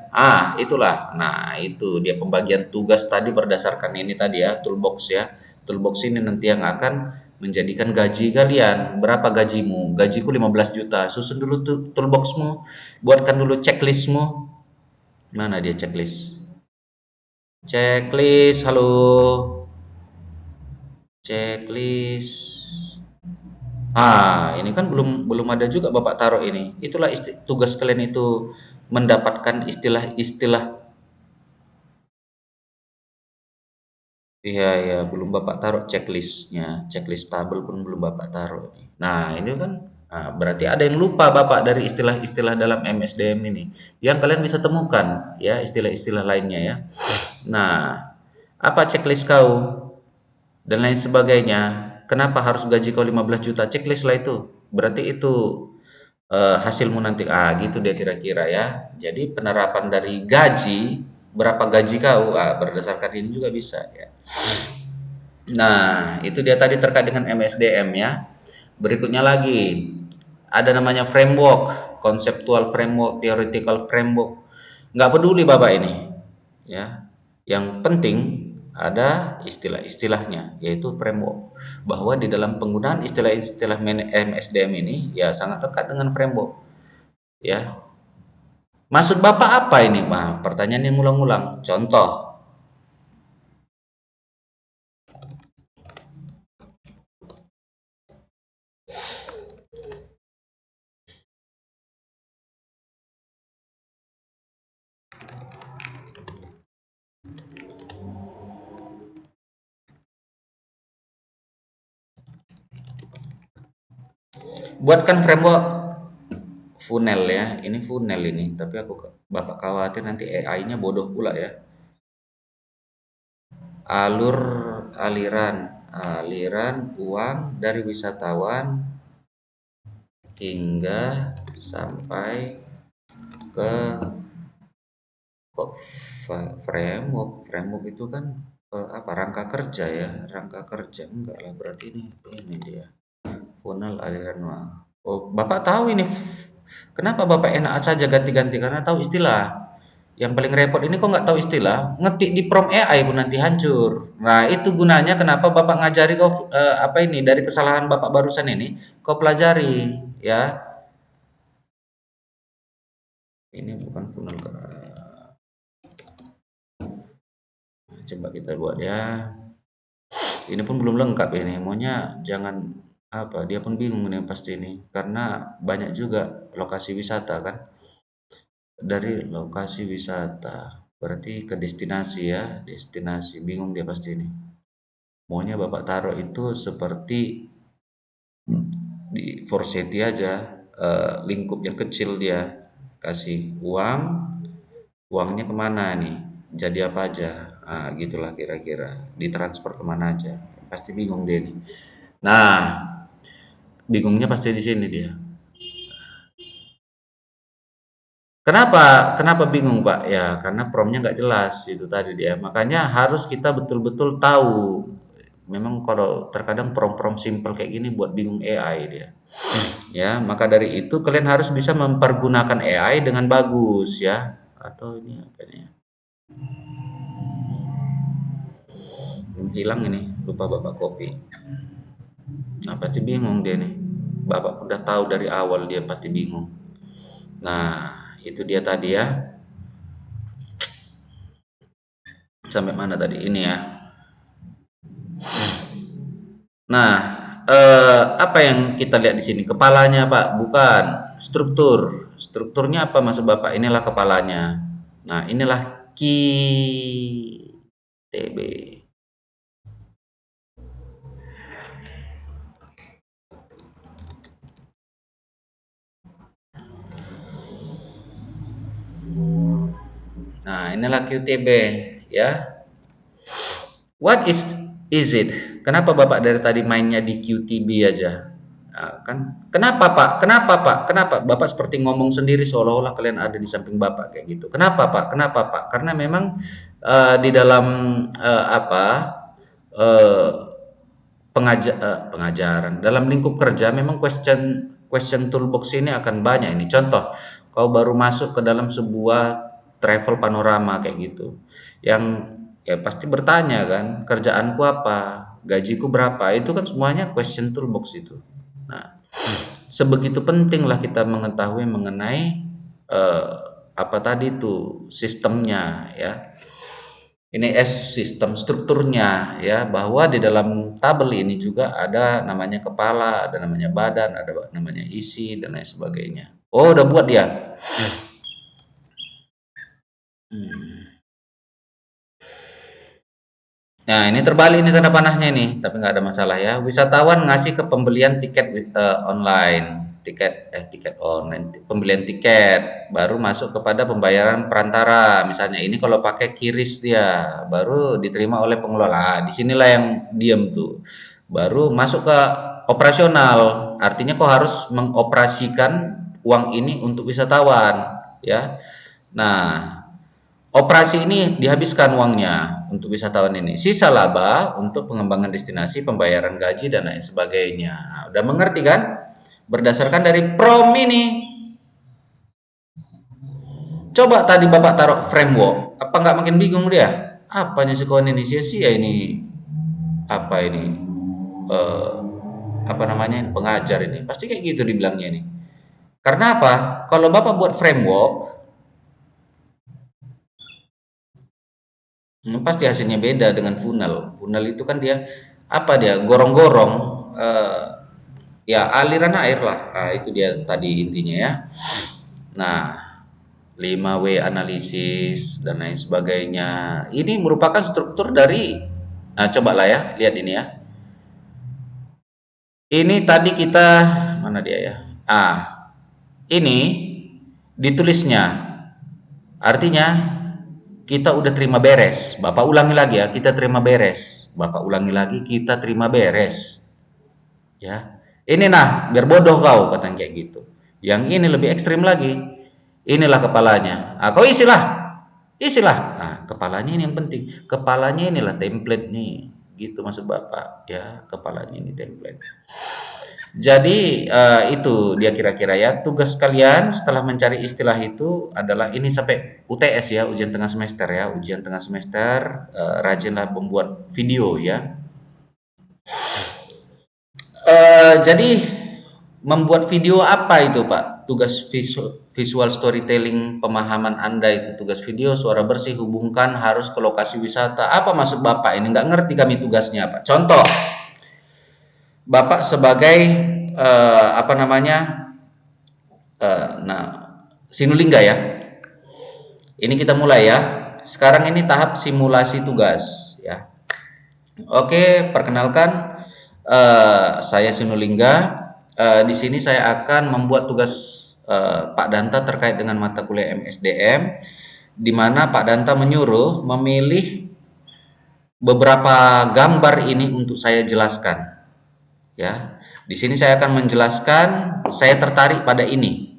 Itulah, nah itu dia pembagian tugas tadi berdasarkan ini tadi ya, toolbox ya. Toolbox ini nanti yang akan menjadikan gaji kalian. Berapa gajimu? Gajiku 15 juta. Susun dulu tuh toolboxmu, buatkan dulu checklistmu. Mana dia checklist? Checklist, halo. Checklist. Ini kan belum belum ada juga Bapak taruh ini. Itulah tugas kalian itu, mendapatkan istilah-istilah. Iya ya, belum Bapak taruh checklistnya, checklist tabel pun belum Bapak taruh ini. Nah, ini kan berarti ada yang lupa Bapak dari istilah-istilah dalam MSDM ini. Yang kalian bisa temukan ya, istilah-istilah lainnya ya. Nah, apa checklist kau dan lain sebagainya. Kenapa harus gaji kau 15 juta? Checklist lah itu. Berarti itu hasilmu nanti. Gitu dia kira-kira ya. Jadi penerapan dari gaji, berapa gaji kau, berdasarkan ini juga bisa ya. Nah, itu dia tadi terkait dengan MSDM ya. Berikutnya lagi ada namanya framework, conceptual framework, theoretical framework. Nggak peduli Bapak ini ya. Yang penting ada istilah-istilahnya, yaitu framework. Bahwa di dalam penggunaan istilah-istilah MSDM ini ya sangat dekat dengan framework ya. Maksud Bapak apa ini? Pertanyaan yang ngulang-ngulang. Contoh, buatkan framework funnel ya. Ini funnel ini, tapi Bapak khawatir nanti AI-nya bodoh pula ya. Alur aliran uang dari wisatawan hingga sampai ke kok framework itu kan apa, rangka kerja ya, rangka kerja enggak lah, berarti ini dia funnel aliran uang. Oh, Bapak tahu ini, kenapa Bapak enak saja ganti-ganti karena tahu istilah. Yang paling repot ini kok nggak tahu istilah, ngetik di prompt AI pun nanti hancur. Nah, itu gunanya kenapa Bapak ngajari kau apa ini, dari kesalahan Bapak barusan ini kau pelajari ya. Ini bukan funnel. Coba kita buat ya. Ini pun belum lengkap ini. Maunya jangan apa, dia pun bingung nih pasti ini. Karena banyak juga lokasi wisata kan. Dari lokasi wisata berarti ke destinasi ya, destinasi. Bingung dia pasti ini. Maunya Bapak taruh itu seperti di Forseti aja, lingkup yang kecil dia. Kasih uang, uangnya kemana nih? Jadi apa aja? Gitulah kira-kira. Ditransfer kemana aja? Pasti bingung dia nih. Nah, bingungnya pasti di sini dia. Kenapa? Kenapa bingung, Pak? Ya, karena promnya nggak jelas itu tadi dia. Makanya harus kita betul-betul tahu memang kalau terkadang prompt-prompt simple kayak gini buat bingung AI dia. Ya, maka dari itu kalian harus bisa mempergunakan AI dengan bagus ya. Atau ini apa ini? Hilang ini, lupa Bapak kopi. Nah, pasti bingung dia nih. Bapak udah tahu dari awal dia pasti bingung. Nah, itu dia tadi ya. Sampai mana tadi? Ini ya. Nah, apa yang kita lihat di sini? Kepalanya, Pak, bukan. Struktur. Strukturnya apa maksud Bapak? Inilah kepalanya. Nah, inilah TB. Nah, inilah QTB ya. What is it? Kenapa Bapak dari tadi mainnya di QTB aja? Nah, kan kenapa Pak? Kenapa Pak? Kenapa Bapak seperti ngomong sendiri seolah-olah kalian ada di samping Bapak kayak gitu. Kenapa Pak? Kenapa Pak? Karena memang di dalam apa eh, pengajaran dalam lingkup kerja memang question question toolbox ini akan banyak ini. Contoh, kau baru masuk ke dalam sebuah travel panorama kayak gitu. Yang ya pasti bertanya kan, kerjaanku apa? Gajiku berapa? Itu kan semuanya question toolbox itu. Nah, sebegitu pentinglah kita mengetahui mengenai eh, apa tadi itu sistemnya ya. Ini sistem strukturnya ya, bahwa di dalam tabel ini juga ada namanya kepala, ada namanya badan, ada namanya isi dan lain sebagainya. Oh, udah buat dia. Hmm. Nah, ini terbalik ini tanda panahnya nih, tapi nggak ada masalah ya. Wisatawan ngasih ke pembelian tiket online, tiket online, pembelian tiket, baru masuk kepada pembayaran perantara. Misalnya ini kalau pakai QRIS dia, baru diterima oleh pengelola. Disinilah yang diem tuh. Baru masuk ke operasional, artinya kok harus mengoperasikan uang ini untuk wisatawan, ya. Nah, operasi ini dihabiskan uangnya untuk wisatawan ini. Sisa laba untuk pengembangan destinasi, pembayaran gaji dan lain sebagainya. Nah, udah mengerti kan? Berdasarkan dari prom ini. Coba tadi Bapak taruh framework, apa nggak makin bingung dia? Apanya sih kawan ini sia-sia ini? Apa ini? Eh, apa namanya? Pengajar ini. Pasti kayak gitu dibilangnya ini. Karena apa? Kalau Bapak buat framework, pasti hasilnya beda dengan funnel. Funnel itu kan dia apa dia gorong-gorong eh, ya aliran air lah. Nah, itu dia tadi intinya ya. Nah, 5W analisis dan lain sebagainya. Ini merupakan struktur dari nah cobalah ya, lihat ini ya. Ini tadi kita mana dia ya? Ini ditulisnya. Artinya kita udah terima beres. Bapak ulangi lagi ya, kita terima beres. Bapak ulangi lagi, kita terima beres. Ya, ini nah, biar bodoh kau katanya kayak gitu. Yang ini lebih ekstrim lagi. Inilah kepalanya. Kau isilah. Nah, kepalanya ini yang penting. Kepalanya inilah template nih. Gitu maksud Bapak ya, kepalanya ini template. Jadi itu dia kira-kira ya. Tugas kalian setelah mencari istilah itu adalah ini sampai UTS ya, ujian tengah semester ya. Ujian tengah semester rajinlah membuat video ya. Jadi membuat video apa itu Pak? Tugas visual storytelling pemahaman Anda itu tugas video suara bersih hubungkan harus ke lokasi wisata. Apa maksud Bapak ini? Nggak ngerti kami tugasnya Pak. Contoh, Bapak sebagai apa namanya? Nah, Sinulingga ya. Ini kita mulai ya. Sekarang ini tahap simulasi tugas ya. Oke, perkenalkan saya Sinulingga. Di sini saya akan membuat tugas Pak Danta terkait dengan mata kuliah MSDM, di mana Pak Danta menyuruh memilih beberapa gambar ini untuk saya jelaskan. Ya, di sini saya akan menjelaskan. Saya tertarik pada ini.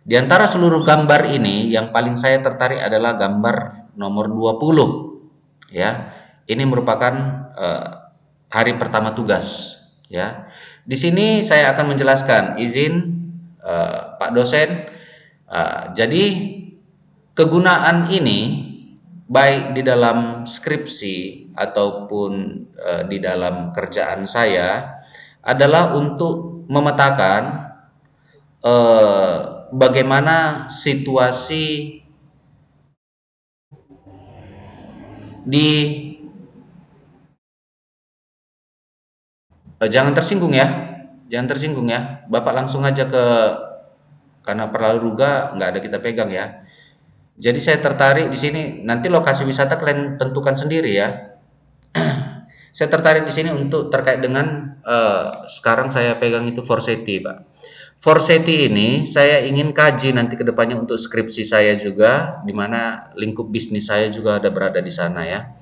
Di antara seluruh gambar ini, yang paling saya tertarik adalah gambar nomor 20. Ya, ini merupakan hari pertama tugas, ya. Di sini saya akan menjelaskan, izin Pak dosen. Jadi kegunaan ini baik di dalam skripsi ataupun di dalam kerjaan saya adalah untuk memetakan eh, bagaimana situasi di jangan tersinggung ya, jangan tersinggung ya. Bapak langsung aja ke, karena Praruga nggak ada kita pegang ya. Jadi saya tertarik di sini. Nanti lokasi wisata kalian tentukan sendiri ya. Saya tertarik di sini untuk terkait dengan sekarang saya pegang itu Forseti, Pak. Forseti ini saya ingin kaji nanti ke depannya untuk skripsi saya juga, di mana lingkup bisnis saya juga ada berada di sana ya.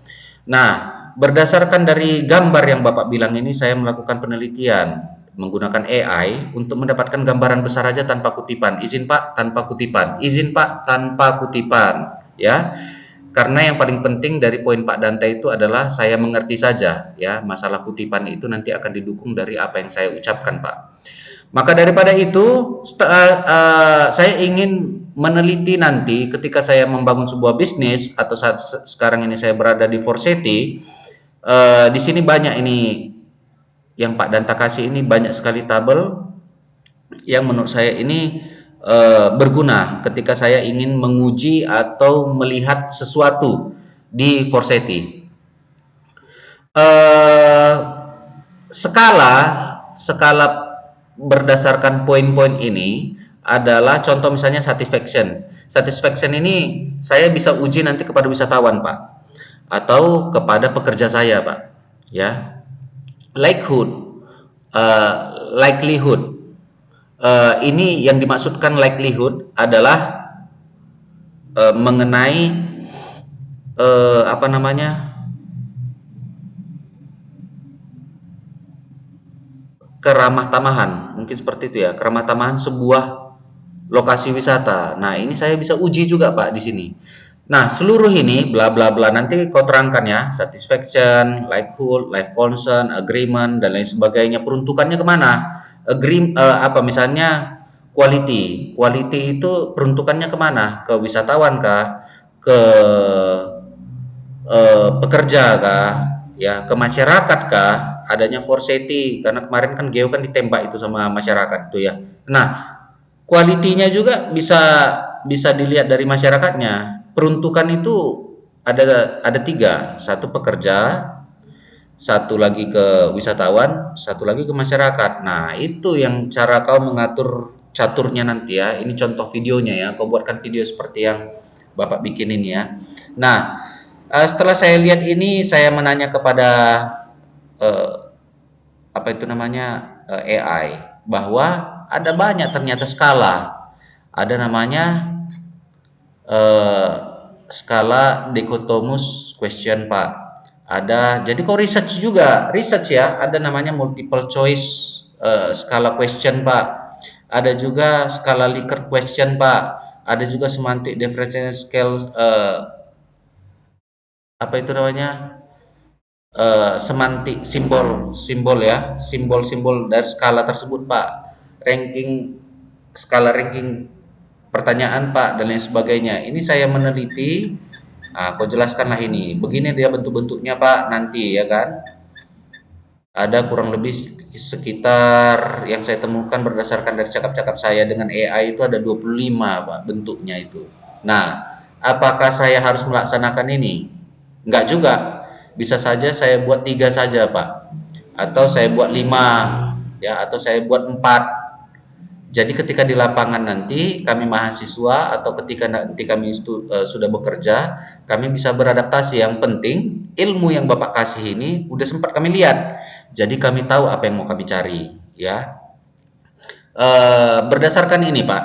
Nah, berdasarkan dari gambar yang Bapak bilang ini, saya melakukan penelitian menggunakan AI untuk mendapatkan gambaran besar aja tanpa kutipan. Izin Pak, tanpa kutipan. Izin Pak, tanpa kutipan. Ya, karena yang paling penting dari poin Pak Dante itu adalah saya mengerti saja. Ya, masalah kutipan itu nanti akan didukung dari apa yang saya ucapkan, Pak. Maka daripada itu, saya ingin meneliti nanti ketika saya membangun sebuah bisnis atau saat sekarang ini saya berada di Forseti, di sini banyak ini yang Pak Danta kasih ini banyak sekali tabel yang menurut saya ini berguna ketika saya ingin menguji atau melihat sesuatu di Forseti. Eh, skala skala berdasarkan poin-poin ini adalah contoh misalnya satisfaction. Satisfaction ini saya bisa uji nanti kepada wisatawan, Pak, atau kepada pekerja saya, Pak. Ya, likelihood, uh, likelihood. Ini yang dimaksudkan likelihood adalah mengenai apa namanya, keramah tamahan, mungkin seperti itu ya, keramah tamahan sebuah lokasi wisata. Nah, ini saya bisa uji juga, Pak, di sini. Nah, seluruh ini bla bla bla nanti kau terangkan ya, satisfaction, likelihood, life concern, agreement dan lain sebagainya. Peruntukannya kemana? Apa misalnya quality. Quality itu peruntukannya kemana? Ke wisatawan kah? Ke pekerja kah? Ya, ke masyarakat kah? Adanya Forseti karena kemarin kan Geo kan ditembak itu sama masyarakat itu ya. Nah, kualitinya juga bisa bisa dilihat dari masyarakatnya. Peruntukan itu ada tiga, satu pekerja, satu lagi ke wisatawan, satu lagi ke masyarakat. Nah, itu yang cara kau mengatur caturnya nanti ya. Ini contoh videonya ya. Kau buatkan video seperti yang Bapak bikin ini ya. Nah, setelah saya lihat ini, saya menanya kepada eh, apa itu namanya AI bahwa ada banyak ternyata skala. Ada namanya eh, skala dichotomous question, Pak. Ada, jadi kok research juga, research ya. Ada namanya multiple choice skala question, Pak. Ada juga skala Likert question, Pak. Ada juga semantic differential scale apa itu namanya? Semantik simbol simbol ya, simbol-simbol dari skala tersebut, Pak. Ranking, skala ranking pertanyaan, Pak, dan lain sebagainya. Ini saya meneliti. Kau jelaskanlah ini. Begini dia bentuk-bentuknya, Pak, nanti ya kan. Ada kurang lebih sekitar yang saya temukan berdasarkan dari cakap-cakap saya dengan AI itu ada 25, Pak, bentuknya itu. Nah, apakah saya harus melaksanakan ini? Enggak juga. Bisa saja saya buat 3 saja, Pak. Atau saya buat 5, ya, atau saya buat 4. Jadi ketika di lapangan nanti kami mahasiswa atau ketika nanti kami sudah bekerja, kami bisa beradaptasi. Yang penting ilmu yang Bapak kasih ini udah sempat kami lihat. Jadi kami tahu apa yang mau kami cari, ya. Berdasarkan ini, Pak,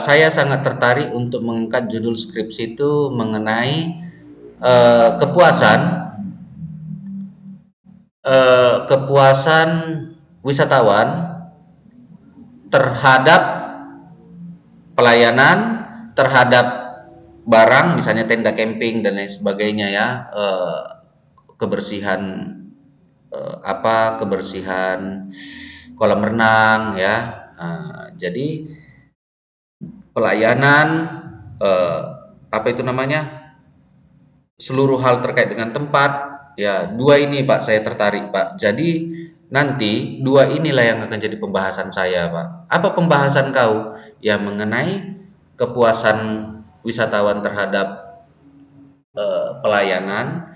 saya sangat tertarik untuk mengangkat judul skripsi itu mengenai kepuasan kepuasan wisatawan terhadap pelayanan, terhadap barang, misalnya tenda camping dan lain sebagainya ya, kebersihan kebersihan kolam renang ya. Jadi pelayanan, eh, apa itu namanya, seluruh hal terkait dengan tempat, ya dua ini Pak saya tertarik Pak. Jadi nanti dua inilah yang akan jadi pembahasan saya Pak. Apa pembahasan kau? Ya mengenai kepuasan wisatawan terhadap pelayanan,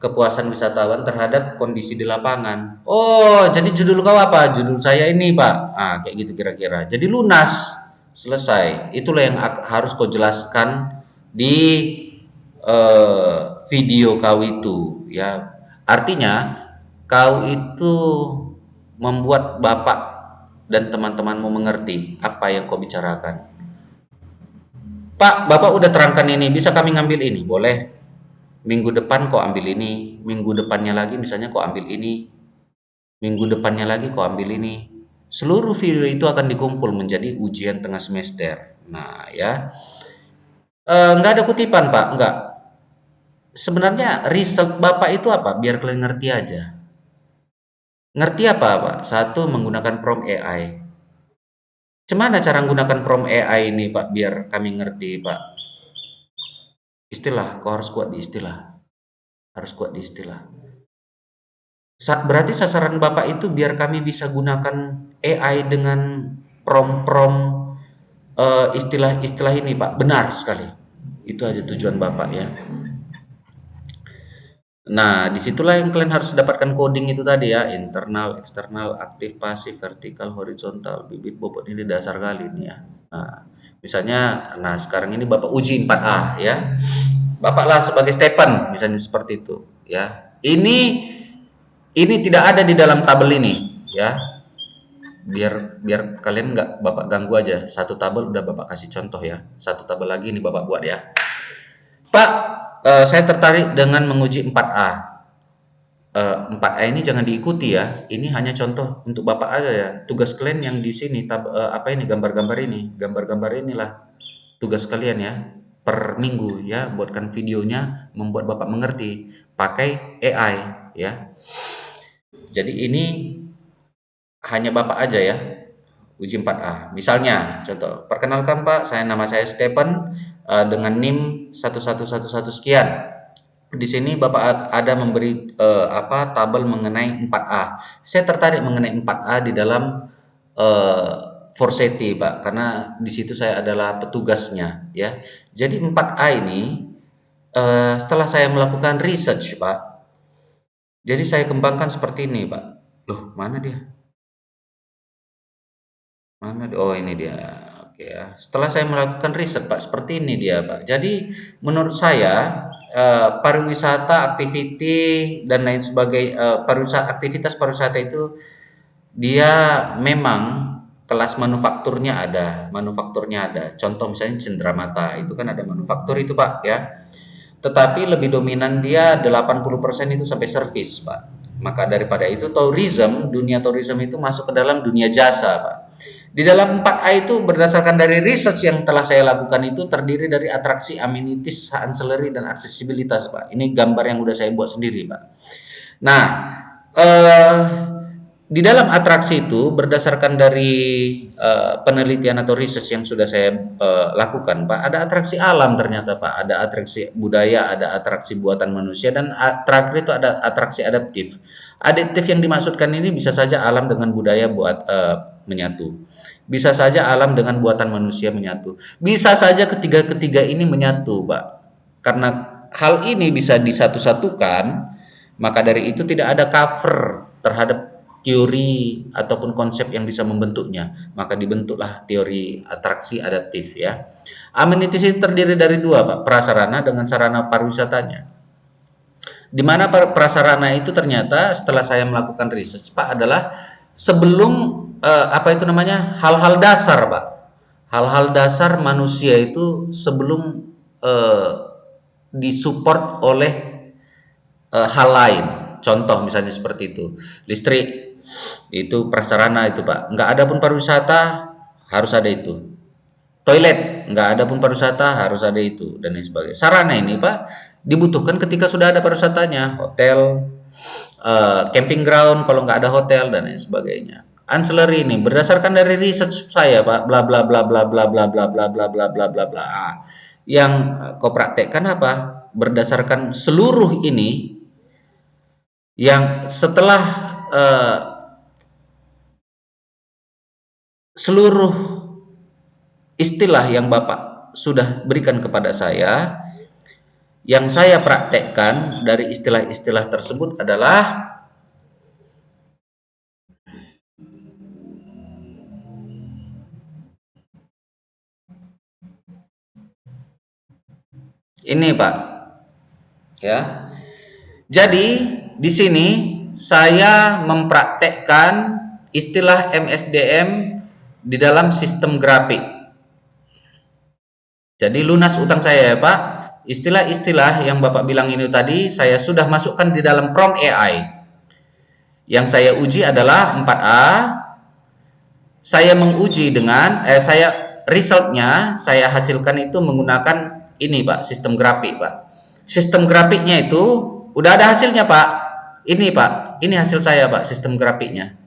kepuasan wisatawan terhadap kondisi di lapangan. Oh, jadi judul kau apa? Judul saya ini, Pak. Kayak gitu kira-kira. Jadi lunas, selesai. Itulah yang harus kau jelaskan di video kau itu, ya. Artinya kau itu membuat Bapak dan teman-temanmu mengerti apa yang kau bicarakan. Pak, Bapak udah terangkan ini, bisa kami ngambil ini? Boleh. Minggu depan kau ambil ini, minggu depannya lagi misalnya kau ambil ini, minggu depannya lagi kau ambil ini. Seluruh video itu akan dikumpul menjadi ujian tengah semester. Nah, ya. Nggak ada kutipan, Pak, nggak. Sebenarnya result Bapak itu apa? Biar kalian ngerti aja. Ngerti apa, Pak? Satu, menggunakan prompt AI. Cemana cara menggunakan prompt AI ini, Pak? Biar kami ngerti, Pak. Istilah, kau harus kuat di istilah. Harus kuat di istilah. Berarti sasaran Bapak itu biar kami bisa gunakan AI dengan prom-prom istilah-istilah ini, Pak. Benar sekali. Itu aja tujuan Bapak ya. Nah, disitulah yang kalian harus dapatkan coding itu tadi ya, internal, eksternal, aktif, pasif, vertikal, horizontal, bibit, bobot ini dasar kali ini ya. Nah, misalnya, nah sekarang ini Bapak uji 4A ya. Bapaklah sebagai Stephen, misalnya seperti itu ya. Ini tidak ada di dalam tabel ini ya. Biar biar kalian nggak Bapak ganggu aja. Satu tabel udah Bapak kasih contoh ya. Satu tabel lagi ini Bapak buat ya. Pak, saya tertarik dengan menguji 4A. 4A ini jangan diikuti ya. Ini hanya contoh untuk Bapak aja ya. Tugas kalian yang di sini apa ini gambar-gambar ini. Gambar-gambar inilah tugas kalian ya. Per minggu ya, buatkan videonya membuat Bapak mengerti pakai AI ya. Jadi ini hanya Bapak aja ya, uji 4A. Misalnya, contoh, perkenalkan Pak, nama saya Stephen dengan NIM 1111 sekian. Di sini Bapak ada memberi tabel mengenai 4A. Saya tertarik mengenai 4A di dalam Forseti, Pak, karena di situ saya adalah petugasnya, ya. Jadi 4A ini setelah saya melakukan research, Pak. Jadi saya kembangkan seperti ini, Pak. Loh, mana dia? Mana oh ini dia. Oke ya. Setelah saya melakukan riset Pak, seperti ini dia Pak. Jadi menurut saya pariwisata, activity dan lain sebagainya, aktivitas pariwisata itu dia memang kelas manufakturnya ada. Contoh misalnya Cenderamata itu kan ada manufaktur itu Pak ya. Tetapi lebih dominan dia 80% itu sampai service, Pak. Maka daripada itu dunia tourism itu masuk ke dalam dunia jasa, Pak. Di dalam 4A itu berdasarkan dari research yang telah saya lakukan itu terdiri dari atraksi, amenities, ancillary dan aksesibilitas, Pak. Ini gambar yang udah saya buat sendiri, Pak. Nah, eh, di dalam atraksi itu berdasarkan dari penelitian atau research yang sudah saya lakukan, Pak, ada atraksi alam ternyata, Pak, ada atraksi budaya, ada atraksi buatan manusia, dan terakhir itu ada atraksi adaptif. Adaptif yang dimaksudkan ini bisa saja alam dengan budaya buat menyatu. Bisa saja alam dengan buatan manusia menyatu. Bisa saja ketiga-ketiga ini menyatu, Pak. Karena hal ini bisa disatu-satukan, maka dari itu tidak ada cover terhadap teori ataupun konsep yang bisa membentuknya. Maka dibentuklah teori atraksi adaptif ya. Amenities itu terdiri dari dua, Pak, prasarana dengan sarana pariwisatanya. Di mana prasarana itu ternyata setelah saya melakukan research, Pak, adalah sebelum hal-hal dasar, Pak. Hal-hal dasar manusia itu sebelum disupport oleh hal lain. Contoh misalnya seperti itu. Listrik itu prasarana itu, Pak. Nggak ada pun pariwisata harus ada itu. Toilet nggak ada pun pariwisata harus ada itu dan lain sebagainya. Sarana ini, Pak, dibutuhkan ketika sudah ada pariwisatanya. Hotel, camping ground kalau nggak ada hotel dan lain sebagainya. Ancillary ini berdasarkan dari research saya, Pak, bla bla bla bla bla bla bla bla bla bla bla bla bla. Yang kau praktekkan apa? Berdasarkan seluruh ini yang setelah eh, seluruh istilah yang Bapak sudah berikan kepada saya, yang saya praktekkan dari istilah-istilah tersebut adalah ini, Pak. Ya. Jadi, di sini saya mempraktekkan istilah MSDM di dalam sistem grafik. Jadi lunas utang saya ya, Pak. Istilah-istilah yang Bapak bilang ini tadi saya sudah masukkan di dalam prompt AI. Yang saya uji adalah 4A. Saya menguji dengan saya resultnya saya hasilkan itu menggunakan ini, Pak, sistem grafik, Pak. Sistem grafiknya itu udah ada hasilnya, Pak. Ini, Pak, ini hasil saya, Pak, sistem grafiknya.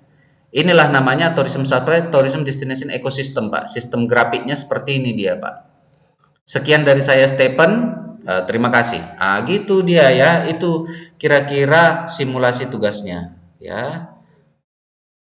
Inilah namanya tourism supply, tourism destination ecosystem, Pak. Sistem grafiknya seperti ini dia, Pak. Sekian dari saya, Stephen. Terima kasih. Gitu dia ya. Itu kira-kira simulasi tugasnya, ya.